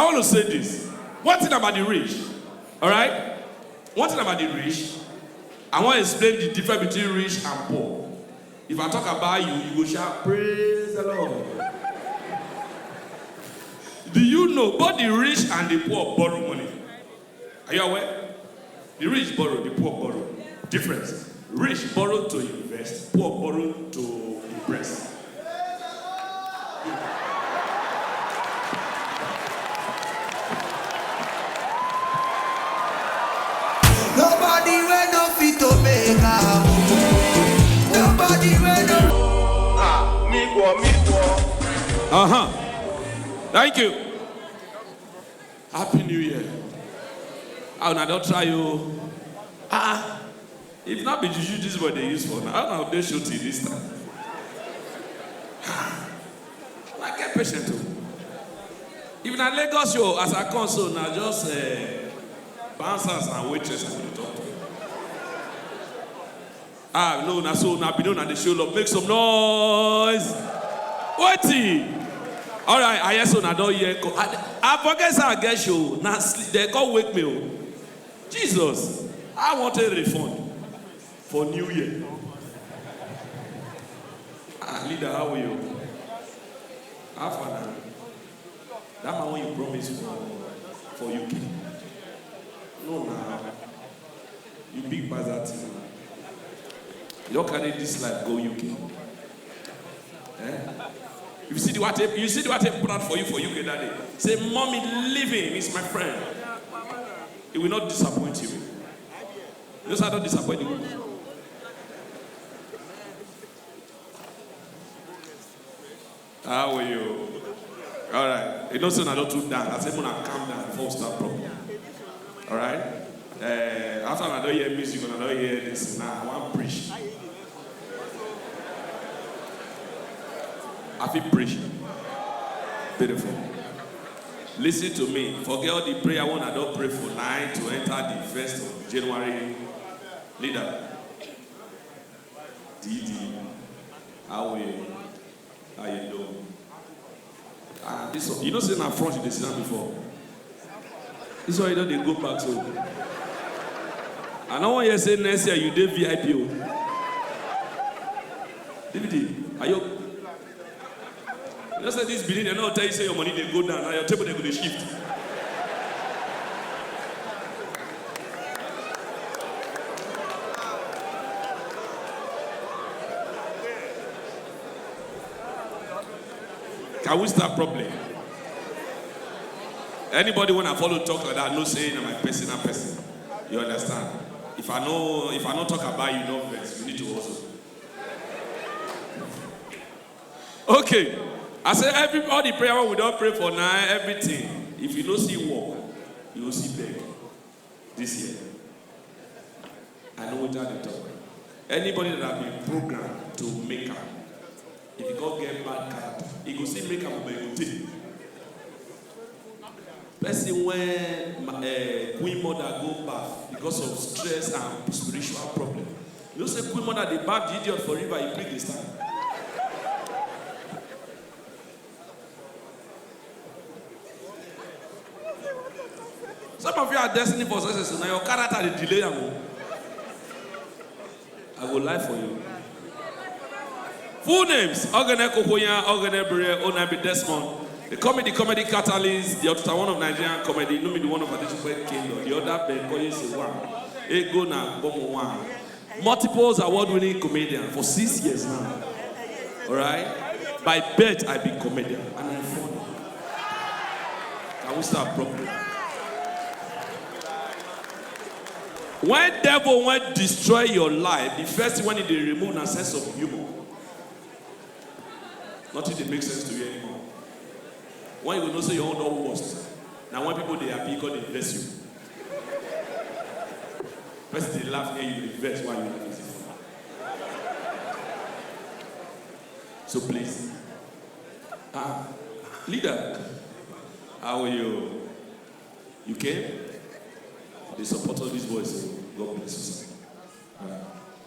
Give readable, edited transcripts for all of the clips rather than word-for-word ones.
want to say this. One thing about the rich, all right? One thing about the rich, I want to explain the difference between rich and poor. If I talk about you, you will shout, praise the Lord. Do you know both the rich and the poor borrow money? Are you aware? The rich borrow, the poor borrow. Difference. Rich borrow to invest, poor borrow to impress. Nobody will no fit to make up. Nobody will no. Me go. Thank you. Happy New Year. I don't try you. If not be juju, this is what they use for now. How now they shoot it this time? I get patient too. If not Lagos show as I come so now just bouncers and waitresses I will talk to. No, now so now be known at the show love. Make some noise. Waiting. All right, I hear so now don't hear. I forget how I get show. Now they can't wake me. Jesus, I want a refund for New Year. Leader, how are you? How far now? That man when you promise for UK. No, now. You big bastard. You don't carry this life, go UK. You see the what I put out for you for UK that day. Say, mommy, living is my friend. It will not disappoint you. Just I don't disappoint you. How are you? All right. You know, so I don't do that. I say, I calm down before we start problem. All right. After I don't hear music and I don't hear this, now I want to preach. I feel preaching. Beautiful. Listen to me. Forget all the prayer one I don't pray for 9 to enter the 1st of January. Leader. Didi. How are you? How you doing? This one, you know, say na front they sit down before. This one you know they go back so. I don't want you to say next year you did VIP. DVD, are you? You know say this building, they don't tell you say your money they go down, now your table they go to shift. Can we start properly? Anybody when I follow talk like that, no saying I'm my personal person. You understand? If I don't talk about you, no verse. You need to also. Okay. I say all the prayer we don't pray for now, everything. If you don't see walk, you will see beg. This year. I know what they talk. Anybody that have been programmed to make up, if you go get bad card, you go see make up by your team. Person when queen mother go bath because of stress and spiritual problem. You know say queen mother they bath the idiot for river, he break his time. Some of you are destined for success, so now your character is delay. I will lie for you. Full names: Ogene Kokoya, Ogene Bure, Onabi Desmond. The comedy catalyst, the author one of Nigerian comedy, no me the one of Adeshope Kingdom, the other Ben Koye one, Ego na Bomo one. Multiples award-winning comedian for 6 years now. All right, by birth I be comedian and I'm funny. Can we start properly? When devil want destroy your life, the first thing when they remove a sense of humor. Nothing that makes sense to you anymore. When you know say your own don't worst. Now when people they happy because they bless you. First they laugh and you reverse while you laugh. So please. Leader, how are you? You came? They support all these boys, so God bless you.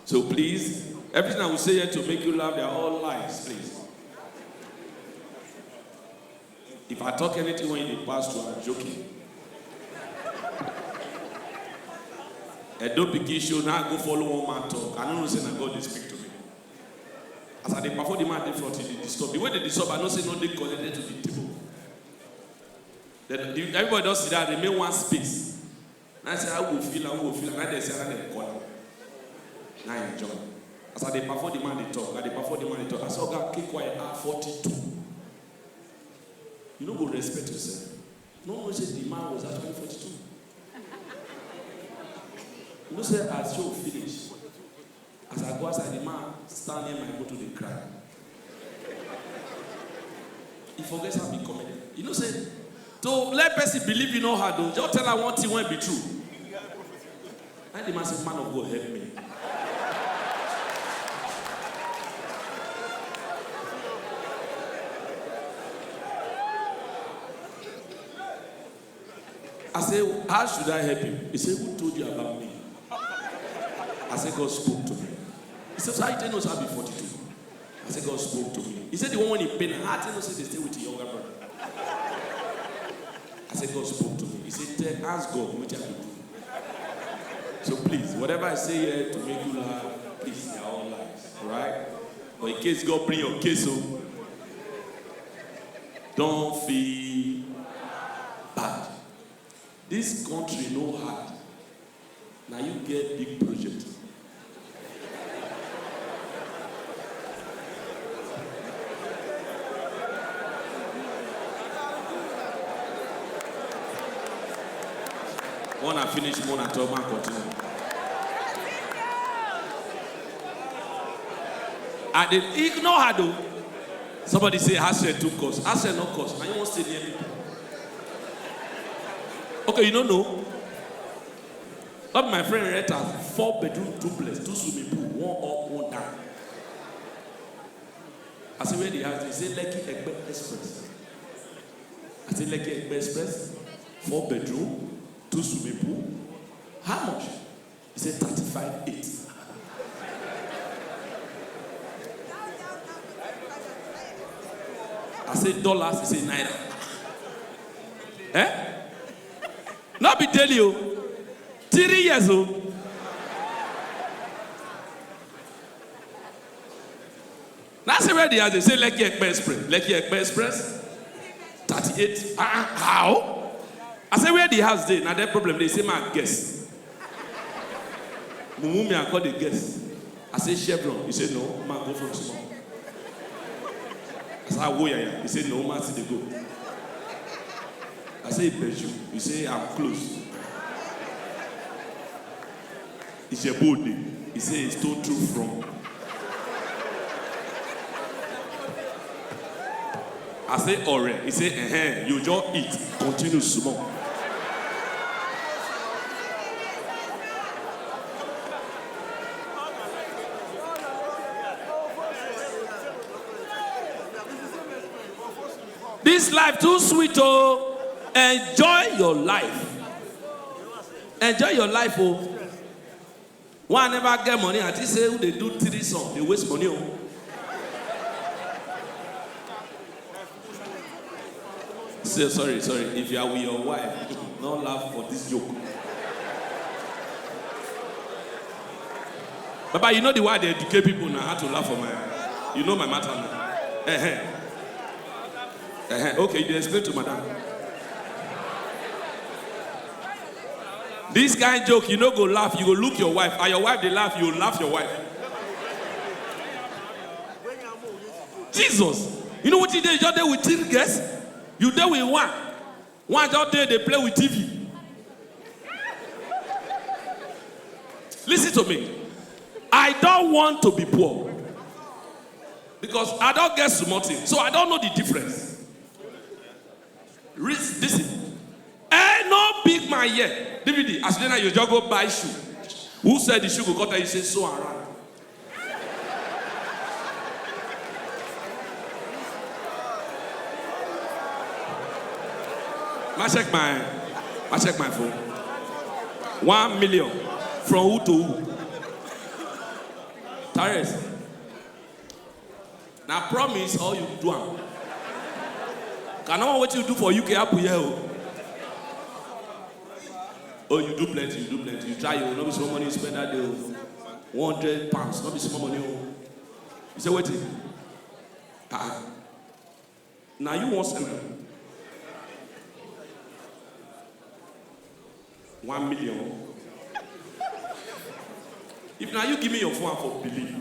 So please, everything I will say here to make you laugh, they are all lies, please. If I talk anything when you pass through, I'm joking. And don't be issue now go follow one man talk. I don't know say that God dey speak to me. As I dey perform the man dey front, he disturb. The way they disturb, I know say no dey connected to the table. Then everybody does sit down, remain one space. And I say, I will feel. And I say, I dey call. Now I enjoy. As I dey perform the man dey talk, I say, God, keep quiet at 42. You don't go respect yourself. No one said the man was actually 42. You know, say, as show finish, as I go outside, the man stand near my motor, they cry. He forgets how to be comedy. You know, say, to let person believe you know how to, just tell her one thing won't be true. And the man said, man of God, help me. I said, how should I help you? He said, who told you about me? I said, God spoke to me. He said, so how you know I'll be 42? I said, God spoke to me. He said, the one when he paid, how do you know they stay with your younger brother? I said, God spoke to me. He said, ask God what you have to do. So please, whatever I say here to make you laugh, please, in your own lives. Alright? But in case God bring your case home, don't feel bad. This country no hard. Now you get big project. When I finish, one and talk, man continue. I did ignore her though. Somebody say Hashem took course. Hashem no course. And you won't stay near me. Okay, you don't know. But my friend rent a 4-bedroom duplex, 2 swimming pool, one up, one down. I said, where the house? He said, Lekki Egbe Express. I said, Lekki Egbe Express, 4-bedroom, 2 swimming pool. How much? He said, 35.8. I said, dollars. He said, naira. Eh? Not be tell you. 3 years old. That's where they are. They say Lekki Egbe Express. Lekki Egbe Express. 38. How? I say where the house they? Now that problem. They say my guess. Mumumi I call the guess. I say Chevron. He said no. Man go from small. I say Woyaya. He said no. Man see the go. I say Beju. He say I'm close. It's a body. He said it's too true from. I say Ore. He said, you just eat. Continue small. This life too sweet, oh. Enjoy your life. Enjoy your life, oh. One never get money. I just say who they do 3 songs, they waste money. Oh. Say sorry. If you are with your wife, don't laugh for this joke. Baba, you know the way they educate people now how to laugh for my. You know my matter now. Okay, you explain to madam. This kind of joke, you know, go laugh, you go look your wife. And your wife, they laugh, you laugh your wife. Jesus. You know what you did? You're there with 3 guests. You there with one. One out there, they play with TV. Listen to me. I don't want to be poor. Because I don't get smart. So I don't know the difference. Listen. No big man yet. DVD, as then you just go buy shoe. Who said the shoe go cut? You say so around. I check my phone. 1 million from who to who? Tyrese. Now promise all you do. Cannot what you do for UK up here. Oh, you do plenty, you do plenty. You try, you not be small money you spend that day. 100 pounds, not be small money. You say, wait. Now you want send 1 million. If now you give me your phone for believe.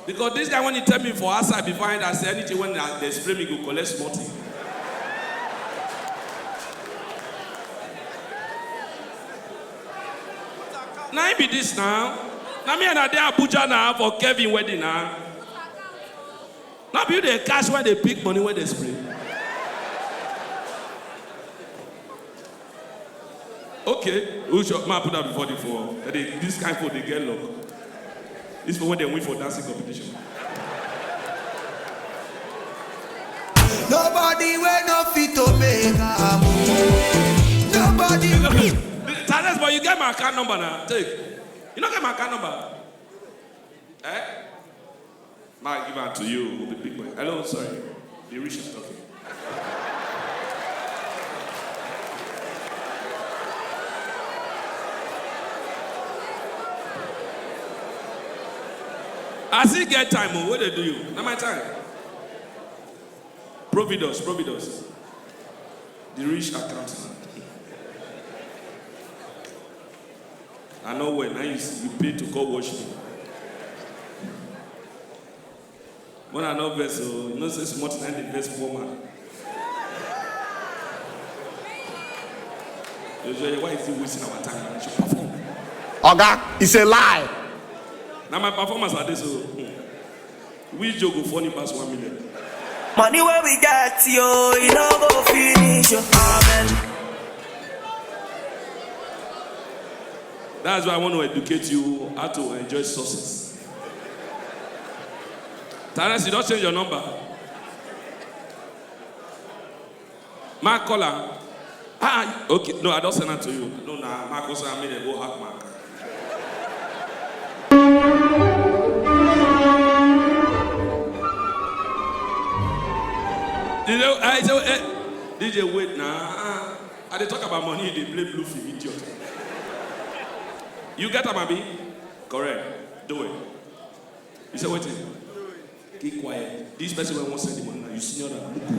Because this guy when he tell me for outside before I say anything when they spray me go collect small thing. Now it be this now. Now me and I there Abuja now for Kevin wedding now. Now be the cash where they pick money where they spray. Okay, who should man put that before the four? This kind of food they get luck. This for when they win for dancing competition. Nobody will not fit to make a move. Nobody. Tales, but you get my account number now. Take. You don't get my account number. Eh? Might give it to you, the big boy. Hello, sorry. The rich is talking. I still get time, oh, what they do you? Not my time. Providence. The rich accountant. I know when you pay to go watch me. When I know vessel, you know say smart and the best woman. Why is he wasting our time? I should perform. Oga, it's a lie. Now my performance are this. We joke go funny past 1 million. Money where we got yo, you know go finish your amen. That's why I want to educate you how to enjoy success. Terence, you don't change your number. Mark caller. Okay. No, I don't send that to you. No, Mark also I made a go hack Mark. You know, I say, DJ, wait now. I they talk about money, they play blue film, idiot. You get a baby? Correct. Do it. You say, wait. Keep quiet. This person won't send the money now. You senior than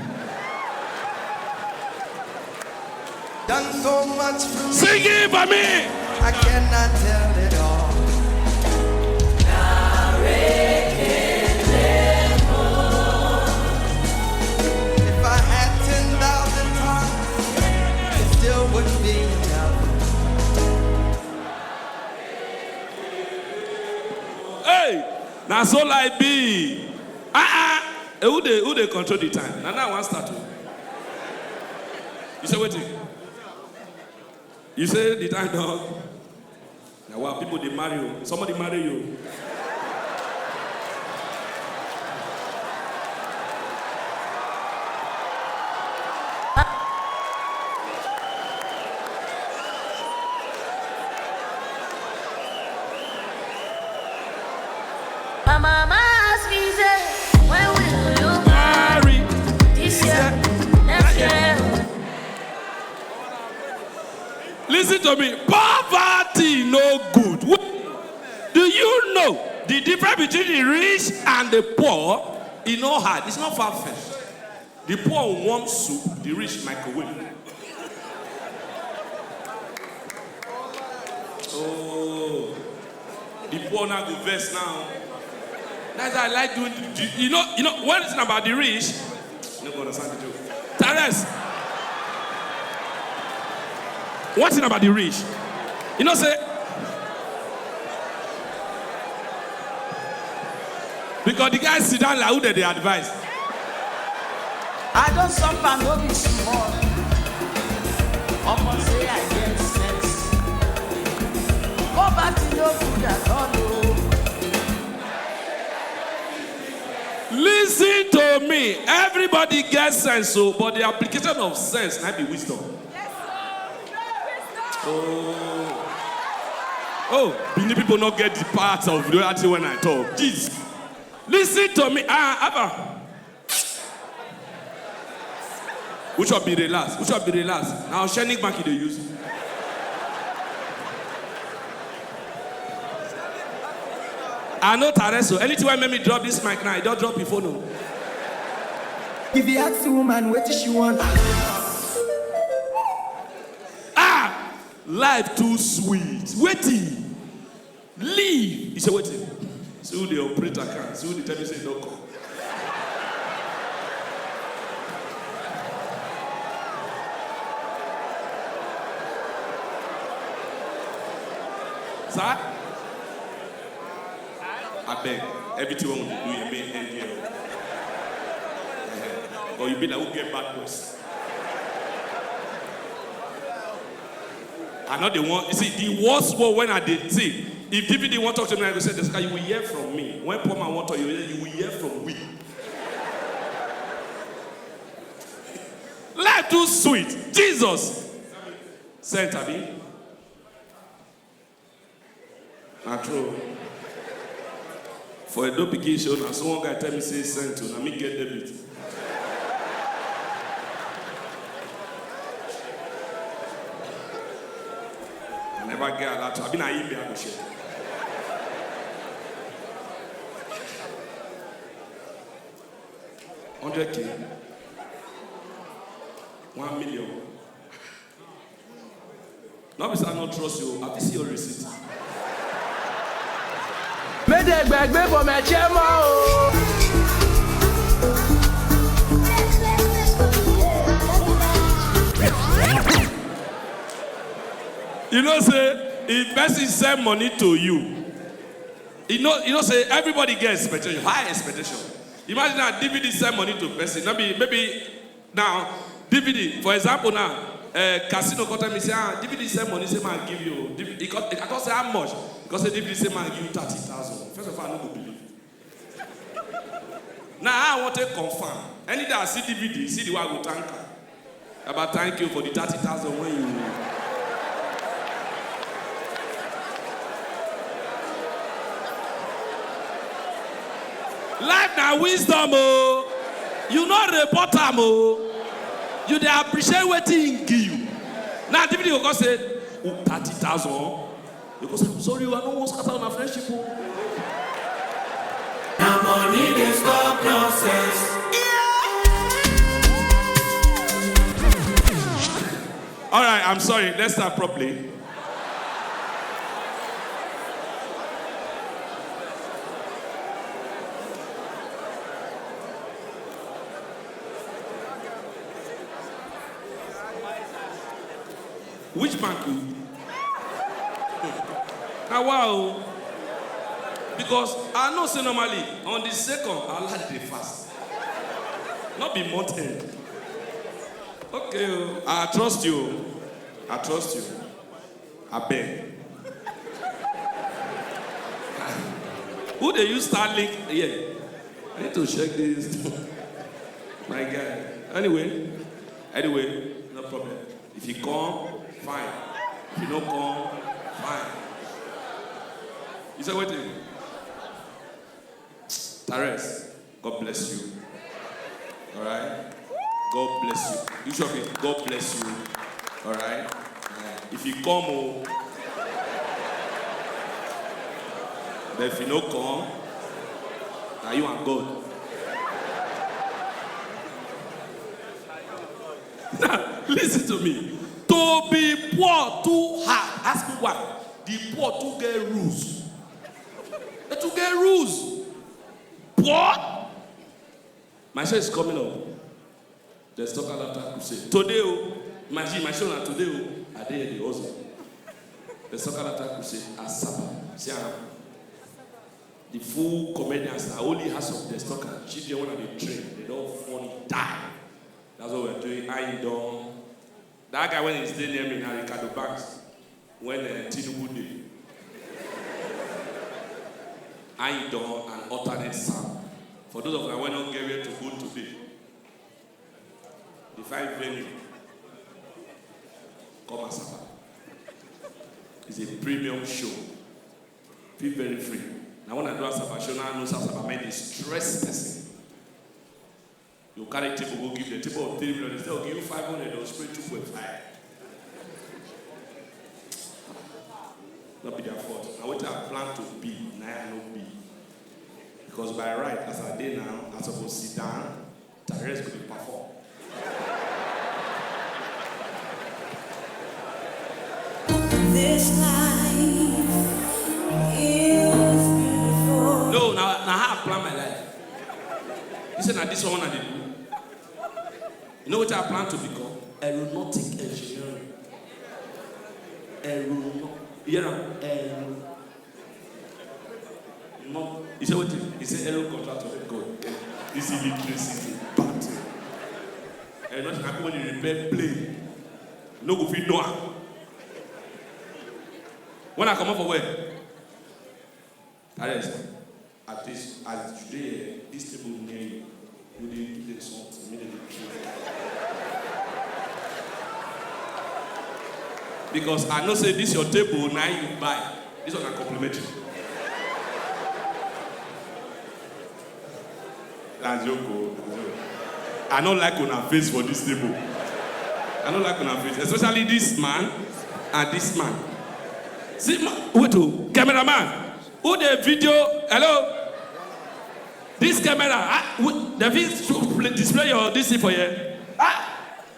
Done so much for me. Sing it for me. I cannot tell it all. If I had 10,000 tongues, it still wouldn't be enough. Hey, now so like be. Who they control the time? Now one start. You say waiting. You say the time dog. Now what people they marry you. Somebody marry you. My mama asked me, say, when will you Marry. this year, next year? Listen to me. Poverty no good. Do you know the difference between the rich and the poor? It's not hard. It's not far-fetched. The poor warm soup, the rich microwave. Oh, the poor now go vest now. That's why I like doing. You know. One thing about the rich. You don't understand the joke. Terence. One thing about the rich. You know, say. Because the guys sit down like who they advise. I don't suffer no be small. Omo say I get sense. Poverty no good at all. Listen to me. Everybody gets sense, so but the application of sense might be wisdom. Many people not get the part of reality when I talk. Jeez. Listen to me. Abba. Which will be relaxed? Which will be relaxed? Now, Shenik Bank they use. I know Tareso. Anything I make me drop this mic now, I don't drop before no. If you ask the woman what she want, Life too sweet. Waiting. Leave. He said, waiting. See who the operator can. See who the tell me say don't come. Sir? I beg. Everything you do, you may end here. Or you be like, who get bad boys? I'm not the one. You see, the worst word when I did see, if DVD want to talk to me, I go say, "Destocker, you will hear from me." When poor man want to talk, you will hear from we. Life too sweet. Jesus. Sent Abi. Not true. For a duplication, and someone guy tell me say sent to, and me get debit. Never get a lot. I've been a email shit. $100K, 1 million. Not because I don't trust you. I see your receipt. Make the bag for my chairman. You know, say, if person send money to you, you know, say, everybody gets expectation, high expectation. Imagine that DVD send money to person. Maybe now, DVD, for example, now, casino got me say, DVD send money, say, man, give you. I can't say how much. Because the DVD say, man, give you 30,000. First of all, I don't believe. Now, I want to confirm. Any day I see DVD, see the one I go thank her. About thank you for the 30,000 when you. Life now wisdom, oh. You not report them, oh. You they appreciate what he give you. Now, the video go say, 30,000. Because I'm sorry, I don't want to scatter on a friendship. now money they stop nonsense. All right, I'm sorry. Let's start properly. Which bank you? Now, wow. Because I know say normally on the second, I like the fast. Not be month end. Okay, I trust you. I trust you. I beg. Who they use Starlink? Yeah. I need to check this. My guy. Anyway, no problem. If you come, fine. If you don't come, fine. You say, wait. Tares, God bless you. All right? God bless you. You should be, God bless you. All right? If you come, but if you don't come, now you and God. Now, listen to me. To be poor too hard. Ask me why. The poor too get rules. They too get rules. Poor? My show is coming up. There's talk about crusade. Today, imagine my show today, I did the also. There's talk about crusade as Sabbath. See, the full comedians are only has of the stocker. Children when they train, they don't funny die. That's what we're doing. I don't. That guy when he's still near me now, Ricardo Banks, when Tinubu did. I don't an alternate sound. For those of you who are not getting to go today, the 5 venue, come as Sabbath. It's a premium show. Feel very free. Now when I do a Sabbath show, now I know Sabbath made a stress person. You carry table, go give the table of 3 million. Instead of give you 500, they'll spray 2.5. Not be their fault. Now what I plan to be, now I no be. Because by right, as I did now, I'm supposed to sit down, the rest will perform. This life is beautiful. No, now how I plan my life. You said that this one I did. You know what I plan to become? Aeronautic engineering. No. You said what? You said aero contractor. God. This illiteracy is bad. Aeronautic happen when you repair plane. No go fit know. When I come up for work, at this, as today, this table near you, we didn't do the something, immediately. Because I know say this your table, now you buy. This one I compliment you. That's your goal. I don't like on our face for this table. I don't like on our face, especially this man and this man. See, wait, cameraman, who the video? Hello, this camera. The video display your this for you.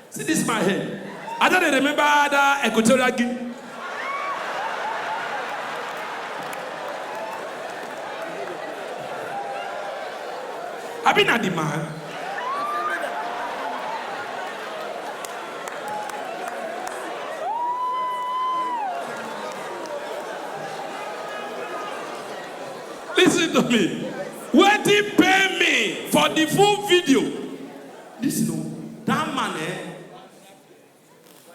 See this my head. I don't remember the Equatorial Guinea. I've been at the man. Listen to me. Where they pay me for the full video? Listen, that man,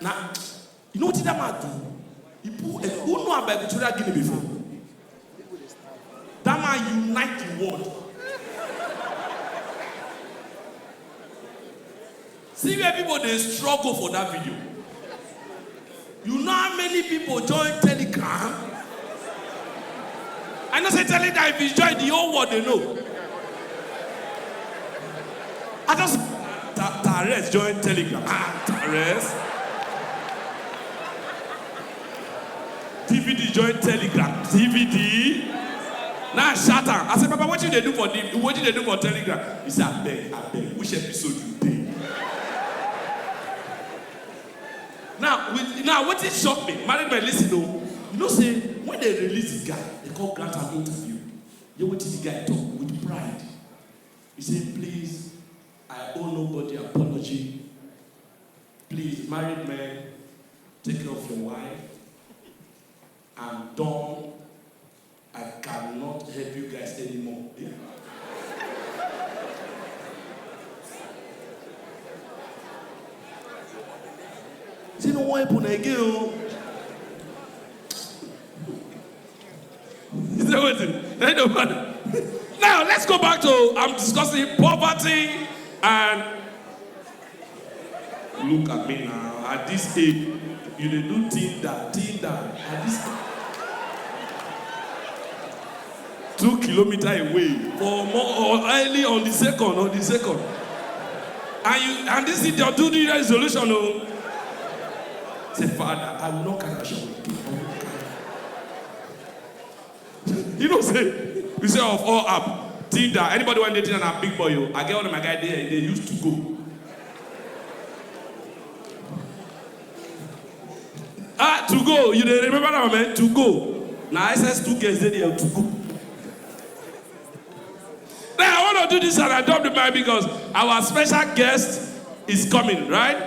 now, you know what that man do? Who know about Equatorial Guinea before? That man unite the world. See where people they struggle for that video. You know how many people join Telegram? I know say Telegram if you join the whole world they know. I just Tares join Telegram. Tares. DVD join Telegram. DVD. Now shut up. I said, Papa, what did they do for Telegram? He said, I beg. Which episode you did? Now what it shocked me? Married by listen though. You know say when they release the guy, they call grant an interview. You what did the guy talk with pride? He said, please, I owe nobody apology. Please, married men, take care of your wife. I'm done. I cannot help you guys anymore. Yeah. See no one happen again. Is that what it don't matter. Now let's go back to I'm discussing poverty and look at me now. At this age, you dey do Tinder. At this 2 kilometers away for more or early on the second. And this is your do the resolution. Oh. Say, Father, I will not carry a show. You know, say, we say of all app, Tinder. Anybody want dating a big boy? I get one of my guys there, they used to go. To go. You remember that, man? To go. Now, I said 2 girls there to go. Now, I want to do this and I drop the mic because our special guest is coming, right?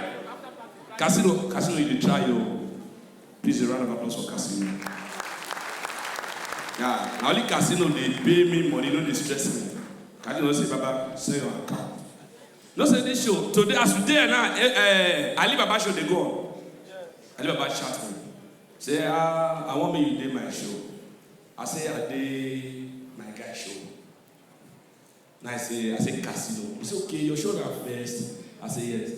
Casino, you dey try yo. Please, a round of applause for Casino. Yeah, now only Casino they pay me money, no they stress me. Casino say, Baba, say your account. No say this show today as today now. Ali Baba show they go on. Ali Baba chat me. Say, I want me you do my show. I say I did my guy show. Now I say Casino. He say okay, your show now first. I say yes.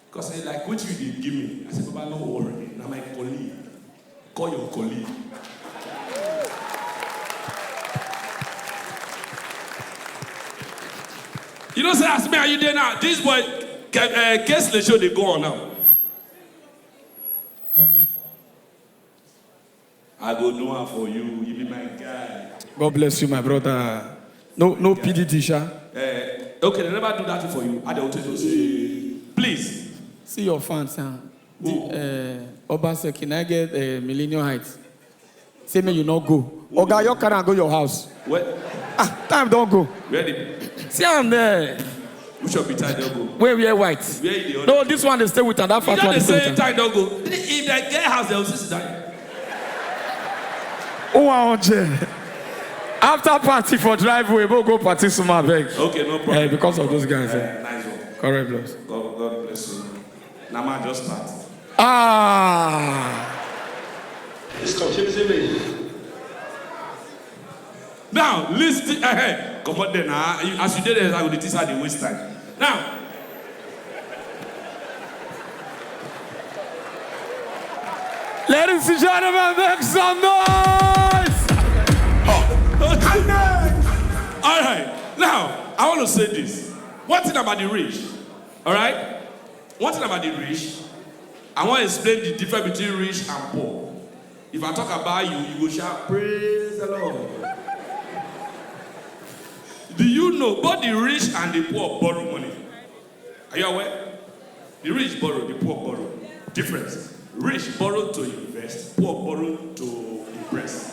Because like what you did give me. I said, Baba, no worry. Now my colleague. Call your colleague. You don't say, ask me, are you there now? This boy, case the show they go on now. I go do one for you. You be my guy. God bless you, my brother. No PDT, Sha. Okay, they never do that for you. I don't tell you. Please. See your fans, huh? Obasa, can I get Millennium Heights? Say me you not go. Oga, you can't go your house. What? Time don't go. Ready? See I'm there. We should be tied, don't go. Where we are white. Where the other? No, this one they stay with and that You fat know one they they stay say with. tied, don't go. If they get house, they'll sit down. Oh, I want you. After party for driveway, we'll go party some more beg. Okay, no problem. Because of those guys. Nice one. Correct, boss. God bless you. Now, man, just start. Ah. Now, listen. Come on, then. As you did it, I will teach how they waste time. Now, Ladies and gentlemen, make some noise! all right. Now, I want to say this. One thing about the rich, all right? One thing about the rich, I want to explain the difference between rich and poor. If I talk about you, you will shout, praise the Lord. Do you know both the rich and the poor borrow money? Are you aware? The rich borrow, the poor borrow. Difference. Rich borrow to invest, poor borrow to impress.